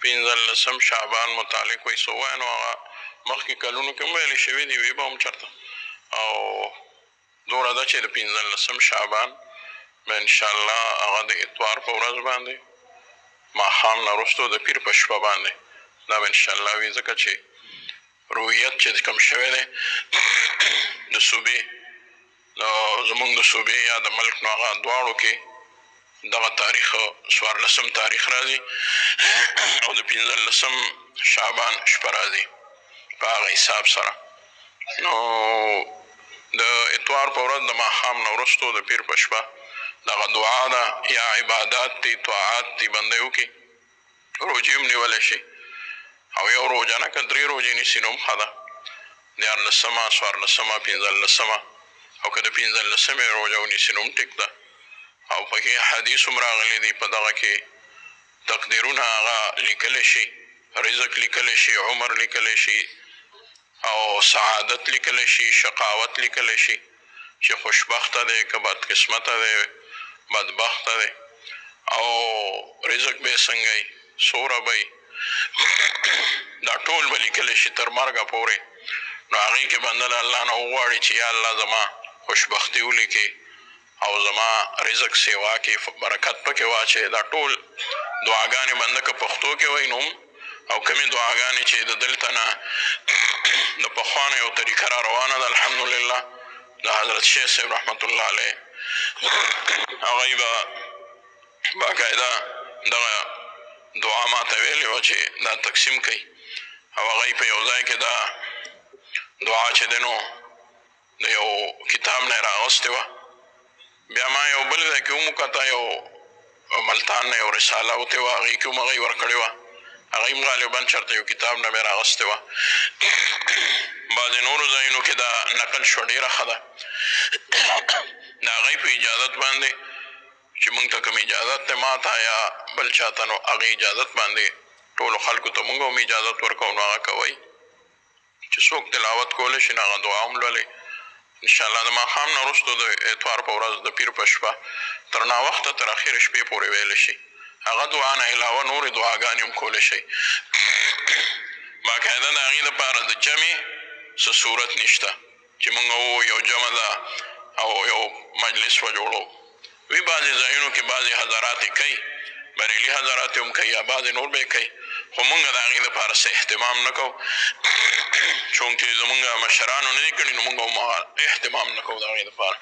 15 شعبان متعلق وایي څه ووایه نو هغه مخکې کلونو کې هم ویلې شوي دي وی به هم چېرته او دومره ده چې د 15 شعبان به انشاءالله هغه د اتوار په ورځ باندې ماښام نه وروستو د پیر په شپه باندې دا به انشاءالله وي ځکه چې رویت چې کوم شوی دی د صوبې زمونږ د صوبې یا د ملک نو هغه دواړو کې دغه تاریخ 14 تاریخ راځي او د 15 شعبان شپه راځي په هغه حساب سره نو د اتوار په ورځ د ماښام نه وروستو د پیر په شپه دغه دعا ده یا عبادات دي طاعات دي بنده وکړي روژې هم نیولی شي او یو روژه نه که 3 روژې نیسي نو هم ښه ده 14 14 15 او که د 15 روژه ونیسي نو هم ټیک ده او پکې حدیث هم راغلی دی په دغه کې تقدیرونه هغه لیکلی شي رزق لیکلی شي عمر لیکلی شي او سعادت لیکلی شي شقاوت لیکلی شي چې خوشبخته دی که بدقسمته دی بدبخته دی او رزق به یې څنګه وي څومره به دا ټول به لیکلی شي تر مرګه پورې نو هغې کې بنده د الله نه وغواړي چې یا الله زما خوشبختي ولیکې او زما رزق سیوا کې برکت پکې واچوي دا ټول دعاګانې بنده که پښتو کې وایي نو او کمې دعاګانې چې د دلته نه د پخوا نه یو طریقه را روانه ده الحمدلله د حضرت شیخ صاحب رحمت الله علیه هغوی به باقاعده دغه دعا ماته ویلې وه چې دا تقسیم کوي او هغوی په یو ځای کې دا دعا چې دی نو د یو کتاب نه یې راغوستې وه بیا ما یو بل ځای کې هم وکته یو ملتان نه یو رساله وتې وه هغې کې هم هغوی ورکړې وه هغوی هم غالبا چېرته یو کتاب نه مې راغوستې وه بعضې نورو ځایونو کې دا نقل شوه ډېره ښه ده د هغوی په اجازت باندې چې موږ ته کوم اجازت دی ما ته یا بل چا ته نو هغې اجازت باندې ټولو خلکو ته موږ هم اجازت ورکوو نو هغه کوئ چې څوک تلاوت کولی شي نو هغه دعا هم لولئ انشاءالله د ماښام نه وروستو د اتوار په ورځ د پیر په شپه تر ناوخته تر اخرې شپې پورې ویلی شي هغه دعا نه علاوه نورې دعاګانې هم کولی شئ باقاعده د هغې دپاره د جمع څه صورت نشته چې موږ ووایو یو جمع ده او یو مجلس وجوړو وي بعضې ځایونو کې بعضې حضرات یې کوي بریلي حضرات هم کوي یا بعضې نور به یې کوي خو موږ د هغې دپاره څه اهتمام نه کوو چونکې زموږ مشرانو نه دي کړي نو موږ هم اهتمام نه کوو د هغې دپاره